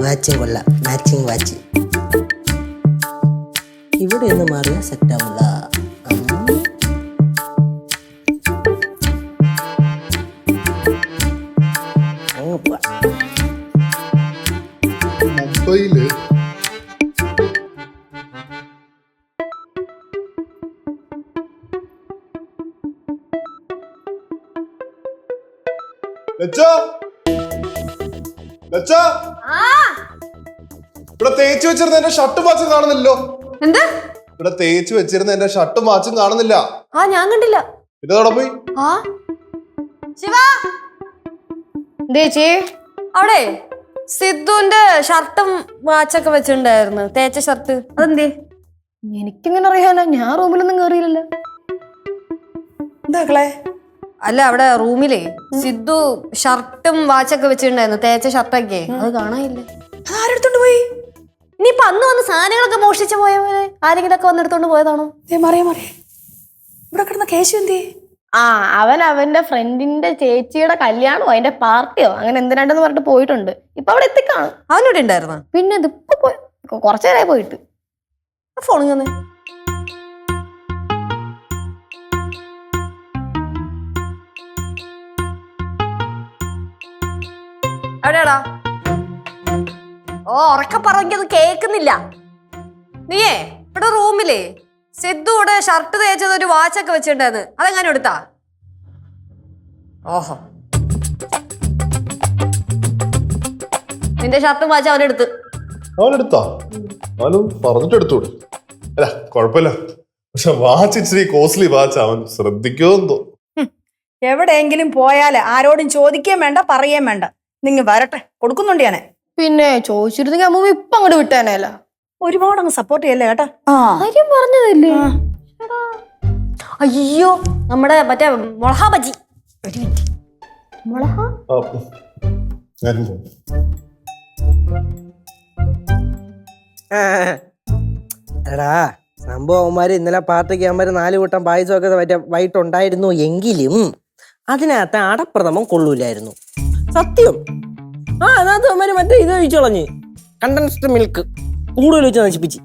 വാച്ചും കൊള്ളാം, matching watch. ഇവിടെ ഒന്ന് മാറിയ സെറ്റാവില്ല. മുംബൈയില് ഇവിടെ തേച്ച് വെച്ചിരുന്ന എന്റെ ഷർട്ടും വാച്ചും കാണുന്നില്ലല്ലോ. എന്താ ഇവിടെ തേച്ച് വെച്ചിരുന്ന എന്റെ ഷർട്ടും വാച്ചും കാണുന്നില്ല. ഞാൻ കണ്ടില്ല. ഇതോടെ പോയി ശിവ അവിടെ സിദ്ധുവിന്റെ ഷർട്ടും വാച്ചൊക്കെ വെച്ചിട്ടുണ്ടായിരുന്നു, തേച്ച ഷർട്ട്. അതെന്തേ? എനിക്കിങ്ങനെ അറിയാലോ, ഞാൻ റൂമിലൊന്നും കേറിയില്ലല്ലോ. എന്താക്കളെ? അല്ല, അവിടെ റൂമിലേ സിദ്ധു ഷർട്ടും വാച്ചൊക്കെ വെച്ചിട്ടുണ്ടായിരുന്നു, തേച്ച ഷർട്ടൊക്കെ. അത് കാണാനില്ല. ആരെടുത്തോണ്ട് പോയി? ഇനിയിപ്പൊ അന്ന് വന്ന് സാധനങ്ങളൊക്കെ മോഷ്ടിച്ചു പോയ പോലെ ആരെങ്കിലും ഒക്കെ വന്നെടുത്തോണ്ട് പോയതാണോ? മറിയ ഇവിടെ കിടന്ന കേശു എന്തേ? അവൻ അവന്റെ ഫ്രണ്ടിന്റെ ചേച്ചിയുടെ കല്യാണമോ അതിന്റെ പാർട്ടിയോ അങ്ങനെ എന്തിനാണ്ടെന്ന് പറഞ്ഞിട്ട് പോയിട്ടുണ്ട്. ഇപ്പൊ അവിടെ എത്തിക്കാണും. അവനോട് ഉണ്ടായിരുന്ന? പിന്നെ ഇതിപ്പോ പോയി, കുറച്ചു നേരമായി പോയിട്ട്. ഫോൺ തന്നെ. എവിടെയാടാ? ഉറക്കെ പറഞ്ഞത് കേക്കുന്നില്ല. നീയേ ഇവിടെ റൂമിലേ സിദ്ധു ഇവിടെ ഷർട്ട് തേച്ചത് ഒരു വാച്ചൊക്കെ വെച്ചിട്ടുണ്ടായിരുന്നു, അതെങ്ങനെ എടുത്താ? ഓഹോ, നിന്റെ ഷർട്ടും വാച്ച് അവനെടുത്ത്. അവനെടുത്താ? അവനും പറഞ്ഞിട്ട് എടുത്തോളൂ. അല്ല കൊഴപ്പില്ല, പക്ഷെ വാച്ച് ഇച്ചിരി കോസ്റ്റ്ലി വാച്ച്. അവൻ ശ്രദ്ധിക്കുമെന്തോ. എവിടെയെങ്കിലും പോയാല് ആരോടും ചോദിക്കുകയും വേണ്ട, പറയുകയും വേണ്ട. നിങ്ങ വരട്ടെ, കൊടുക്കുന്നുണ്ട് ഞാനെ. പിന്നെ ചോദിച്ചിരുന്നെങ്കിൽ അമ്മ ഇപ്പൊ അങ്ങോട്ട് വിട്ടാനല്ല. ഒരുപാട് അങ്ങ് സപ്പോർട്ട് ചെയ്യല്ലേ കേട്ടാ. കാര്യം പറഞ്ഞതല്ലേ. അയ്യോ, നമ്മുടെ മറ്റേ മുളഹ ബജി. ഒരു മിനിറ്റ്. മുളഹ എടാ, സംഭവന്മാര് ഇന്നലെ പാർട്ടിക്ക് അവന്മാര് 4 കൂട്ടം പായസമൊക്കെ മറ്റേ വൈകിട്ടുണ്ടായിരുന്നു എങ്കിലും അതിനകത്ത് അടപ്രഥമം കൊള്ളൂലായിരുന്നു. സത്യം. അതിനകത്ത് അവന്മാര് മറ്റേ ഇത് കഴിച്ചോളഞ്ഞ് കണ്ടൻസ്ഡ് മിൽക്ക് കൂടുതൽ വെച്ച് നശിപ്പിച്ച്.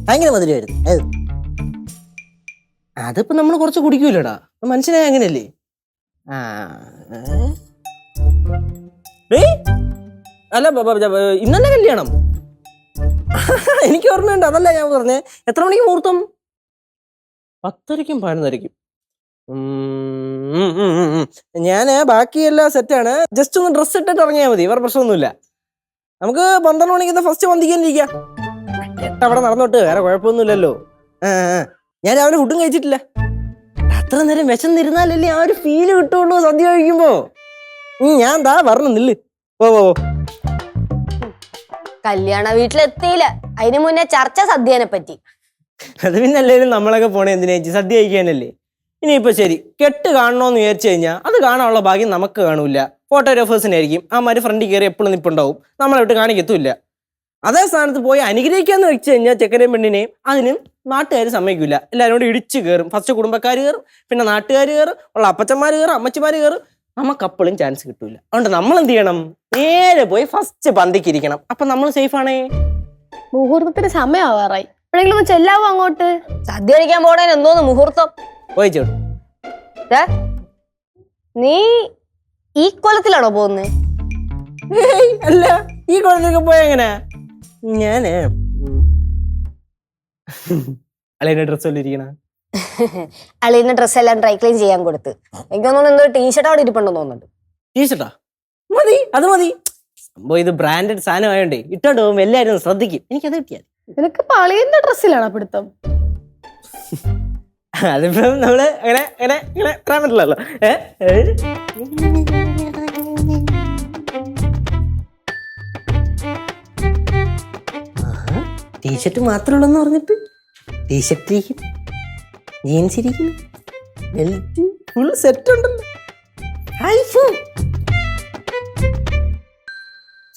ഭയങ്കര മധുരമായിരുന്നു. അതിപ്പോ നമ്മൾ കുറച്ച് കുടിക്കൂലടാ, മനുഷ്യനായ അങ്ങനെയല്ലേ. അല്ല, ഇന്നലെ കല്യാണം. എനിക്ക് ഓർമ്മയുണ്ട്, അതല്ല ഞാൻ പറഞ്ഞേ. എത്ര മണിക്ക് മുഹൂർത്തം? 10:30ക്കും 11:30ക്കും. ഞാന് ബാക്കിയെല്ലാം സെറ്റാണ്. ജസ്റ്റ് ഒന്ന് ഡ്രസ് ഇട്ടിട്ട് ഇറങ്ങിയാൽ മതി, വേറെ പ്രശ്നമൊന്നുമില്ല. നമുക്ക് 12 മണിക്ക് ഫസ്റ്റ് വന്ദിക്കാനിരിക്കാം. അവിടെ നടന്നോട്ട്, വേറെ കുഴപ്പമൊന്നുമില്ലല്ലോ. ഞാൻ രാവിലെ ഫുഡും കഴിച്ചിട്ടില്ല. അത്ര നേരം വിശന്നിരുന്നാലല്ലേ ആ ഒരു ഫീല് കിട്ടുള്ളൂ സദ്യ കഴിക്കുമ്പോ. ഞാൻ ദാ പറഞ്ഞു നില്ല്. ഓ കല്യാണ വീട്ടിലെത്തിയില്ല, അതിനു മുന്നേ ചർച്ച സദ്യനെ പറ്റി. അത് പിന്നെ അല്ലേലും നമ്മളൊക്കെ പോണേ എന്തിനാ? സദ്യ കഴിക്കാനല്ലേ. ഇനിയിപ്പോ ശരി, കെട്ട് കാണണോന്ന് വിചാരിച്ചു കഴിഞ്ഞാൽ അത് കാണാനുള്ള ഭാഗ്യം നമുക്ക് കാണൂല. ഫോട്ടോഗ്രാഫേഴ്സിനായിരിക്കും. ആമാര് ഫ്രണ്ടിൽ കയറി എപ്പോഴും നിപ്പുണ്ടാവും, നമ്മളെ വിട്ട് കാണിക്കത്തുമില്ല. അതേ സ്ഥാനത്ത് പോയി അനുഗ്രഹിക്കാന്ന് വെച്ച് കഴിഞ്ഞാൽ ചെക്കനെയും പെണ്ണിനെയും അതിനും നാട്ടുകാർ സമ്മതിക്കില്ല. എല്ലാവരും കൂടി ഇടിച്ചു കയറും. ഫസ്റ്റ് കുടുംബക്കാർ കയറും, പിന്നെ നാട്ടുകാർ കയറും, ഉള്ള അപ്പച്ചന്മാർ കയറും, അമ്മച്ചിമാർ കയറും. നമുക്ക് അപ്പോഴും ചാൻസ് കിട്ടൂല. അതുകൊണ്ട് നമ്മൾ എന്ത് ചെയ്യണം? നേരെ പോയി ഫസ്റ്റ് പന്തിക്കിരിക്കണം. അപ്പൊ നമ്മൾ സേഫ് ആണേ. മുഹൂർത്തത്തിന് സമയമാവാറായി. എപ്പോഴെങ്കിലും ഒന്ന് ചെല്ലാവോ അങ്ങോട്ട്? സദ്യ കഴിക്കാൻ പോണേന് എന്തോന്ന് മുഹൂർത്തം? പോയിച്ചോട്ട്. നീ ഈ കൊലത്തിലാണോ പോകുന്നത്? അല്ല, ഈ കൊലത്തിലൊക്കെ പോയ എങ്ങനെ? ഞാന് അളിയന്റെ ഡ്രസ് വല്ലിരിക്കണ അളിയന്റെ ഡ്രസ് എല്ലാം ഡ്രൈ ക്ലീൻ ചെയ്യാൻ കൊടുത്ത്. എനിക്ക് തോന്നുന്നു എന്തോ ടീഷർട്ട് അവിടെ ഇരിപ്പുണ്ടെന്ന് തോന്നുന്നുണ്ട്. ടീഷർട്ടാ? മതി, അത് മതി. സംഭവം ഇത് ബ്രാൻഡഡ് സാധനം ആയോണ്ടേ ഇട്ടോണ്ട് പോകുമ്പോ എല്ലാരും ശ്രദ്ധിക്കും. എനിക്കത് കിട്ടിയാൽ. നിനക്ക് അളിയന്റെ ഡ്രസ്സിലാണോ പിടുത്തം? അതിപ്പോ നമ്മള് അങ്ങനെ അങ്ങനെ ഇങ്ങനെ പറയാൻ പറ്റില്ലല്ലോ. ടീഷർട്ട് മാത്രമുള്ളെന്ന് പറഞ്ഞിട്ട് ടീഷർട്ട് ഇരിക്കും, ജീൻസ് ഇരിക്കും, ബെൽറ്റ് ഫുൾ സെറ്റ് ഉണ്ടല്ലോ.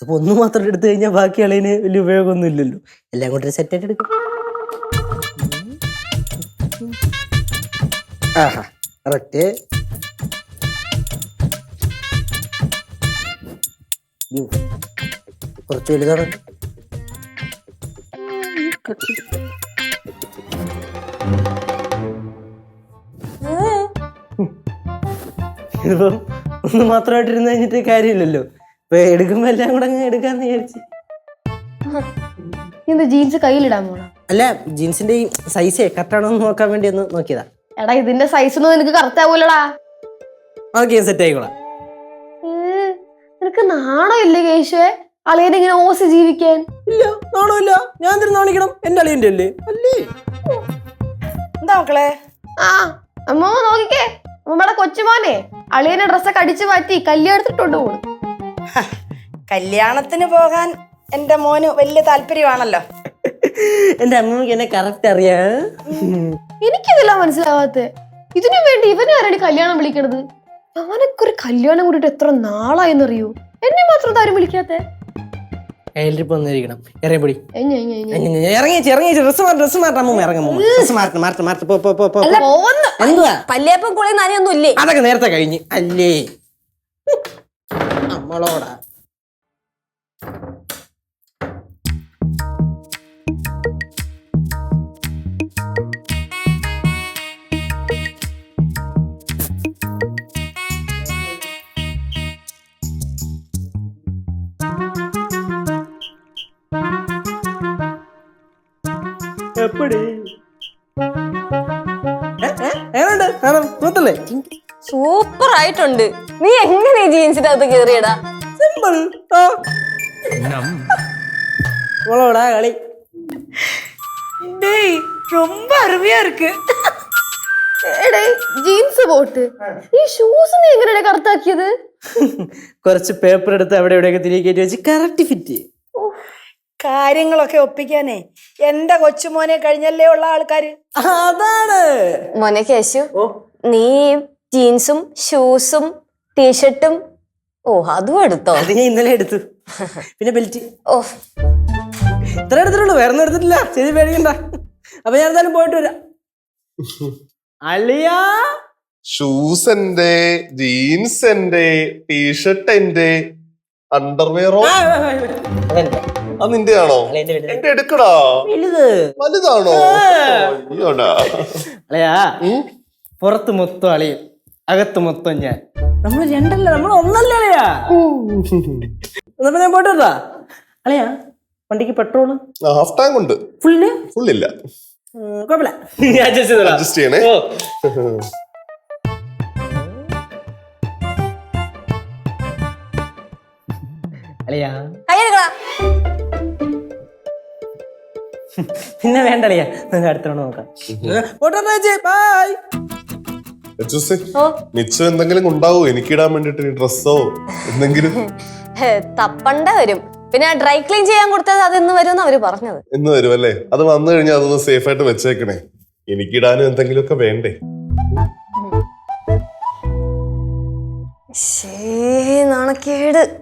ഇതിപ്പോ ഒന്ന് മാത്രം എടുത്തു കഴിഞ്ഞാൽ ബാക്കി അളിയന് വലിയ ഉപയോഗമൊന്നും ഇല്ലല്ലോ. എല്ലാം കൂടെ സെറ്റ് ആയിട്ട് എടുക്കും. ആഹാ കറക്റ്റ്. കുറച്ച് വലുതാണ്. ഇതിപ്പോ ഒന്ന് മാത്രമായിട്ടിരുന്ന് കഴിഞ്ഞിട്ട് കാര്യമില്ലല്ലോ. ഇപ്പൊ എടുക്കുമ്പോ എല്ലാം കൂടെ അങ്ങ് എടുക്കാന്ന് വിചാരിച്ചു. ഇത് ജീൻസ് കയ്യിലിടാൻ പോണ? അല്ല, ജീൻസിന്റെ ഈ സൈസ് കറക്റ്റാണോ എന്ന് നോക്കാൻ വേണ്ടി ഒന്ന് നോക്കിയതാ. എടാ ഇതിന്റെ സൈസ് ഒന്നും നിനക്ക് കറക്റ്റ് ആവൂലടാ. അതൊക്കെ സെറ്റ് ആയിക്കോളാം. നിനക്ക് നാണോ ഇല്ലേ കേശുവേ അളിയനെ ഇങ്ങനെ ഓസി ജീവിക്കാൻ? ഇല്ല, നാണോ ഇല്ല. ഞാൻ തിരുന്ന് കാണിക്കണം. എന്റെ അളിയന്റെ അല്ലേ അല്ലേ? എന്താ മക്കളെ? ആ അമ്മ നോക്കിക്കേ, അമ്മയുടെ കൊച്ചുമോനെ അളിയനെ ഡ്രസ്സൊക്കെ അടിച്ചു മാറ്റി കല്യാണത്തിട്ടുണ്ട് പോണു. കല്യാണത്തിന് പോകാൻ എന്റെ മോന് വലിയ താല്പര്യമാണല്ലോ. എന്റെ അമ്മക്ക് എന്നെ കറക്റ്റ് അറിയാ. എനിക്കിതെല്ലാം മനസ്സിലാവാത്ത. ഇതിനു വേണ്ടി ഇവനെ ആരാണ് കല്യാണം വിളിക്കണത്? അവനൊക്കെ ഒരു കല്യാണം കൂടിയിട്ട് എത്ര നാളായെന്നറിയോ? എന്നെ മാത്രം ആരും വിളിക്കാത്ത. കയ്യിലിരിപ്പ് വന്നിരിക്കണം. ഇറങ്ങിപ്പൊടി. അല്ല ഇറങ്ങി ഡ്രസ് മാറ്റാൻ അമ്മ ഇറങ്ങും. ഡ്രസ് മാറ്റ എന്തുവാ? പല്ലിയപ്പം കുളി നനയൊന്നും ഇല്ലേ? അതൊക്കെ നേരത്തെ കഴിഞ്ഞ് അല്ലേ നമ്മളോടാ. എപ്പടി എങ്ങനെയുണ്ട്? സൂപ്പർ ആയിട്ടുണ്ട്. നീ എങ്ങനെ ഈ ജീൻസിന്റെ അകത്ത് കേറിയടാ? സിമ്പിൾ. നമ്മളോടാ കളി. டேய் ரொம்ப அருமையா இருக்கு. എടേ ജീൻസ് പോട്ട്, ഈ ഷൂസ് നീ എങ്ങനെയാ കറുത്താക്കിയത്? കുറച്ച് പേപ്പർ എടുത്ത് അവിടെ എവിടെയൊക്കെ തിരികെ കയറ്റി വെച്ച് കറക്റ്റ് ഫിറ്റ്. കാര്യങ്ങളൊക്കെ ഒപ്പിക്കാനേ എന്റെ കൊച്ചുമോനെ കഴിഞ്ഞല്ലേ ഉള്ള ആൾക്കാര്. അതാണ് മോനെ കേശു, നീ ജീൻസും ഷൂസും ടീഷർട്ടും അതും എടുത്തോ? അത് ഞാൻ ഇന്നലെ എടുത്തു. പിന്നെ ബെൽറ്റ്. ഓ ഇത്ര എടുത്തിട്ടുള്ളൂ, വേറെ ഒന്നും എടുത്തിട്ടില്ല. ശരി, പേടിക്കണ്ട. അപ്പൊ ഞാൻ എന്തായാലും പോയിട്ട് വരാം. അളിയാ, ഷൂസ് എന്റെ, ജീൻസ് എന്റെ, ടീഷർട്ട് എന്റെ, അണ്ടർവെയറോ അത് നിന്റെ ആണോ? എന്റെ എടുക്കടാ. വലുതാണോ? അയ്യോടാ. അളിയാ, പുറത്ത് മൊത്തം അളിയും അകത്ത് മൊത്തം ഞാൻ. നമ്മൾ രണ്ടല്ല, നമ്മൾ ഒന്നല്ലേ അളിയാ. എന്നപ്പോ ഞാൻ പോയിട്ട് വരാ. അളിയാ, വണ്ടിക്ക് പെട്രോള് ഹാഫ് ടാങ്ക് ഉണ്ട്. ഫുള്ളില്ല. കുഴപ്പമില്ല, അഡ്ജസ്റ്റ് ചെയ്യണേ. അളിയാ കയ്യെടുക്കടാ. പിന്നെ വേണ്ട അളിയാ, നമുക്ക് അടുത്തോണ്ട് നോക്കാം. ബൈ. മിച്ചം എന്തെങ്കിലും ഉണ്ടാവോ എനിക്കിടാൻ വേണ്ടിട്ട്? ഡ്രസ്സോ എന്തെങ്കിലും തപ്പണ്ട വരും. പിന്നെ ഡ്രൈ ക്ലീൻ ചെയ്യാൻ കൊടുത്തത് അത് ഇന്ന് വരും അവര് പറഞ്ഞത്. എന്ന് വരും അല്ലേ? അത് വന്നു കഴിഞ്ഞാൽ അതൊന്ന് സേഫ് ആയിട്ട് വെച്ചേക്കണേ. എനിക്കിടാനും എന്തെങ്കിലുമൊക്കെ വേണ്ടേ? നാണക്കേട്.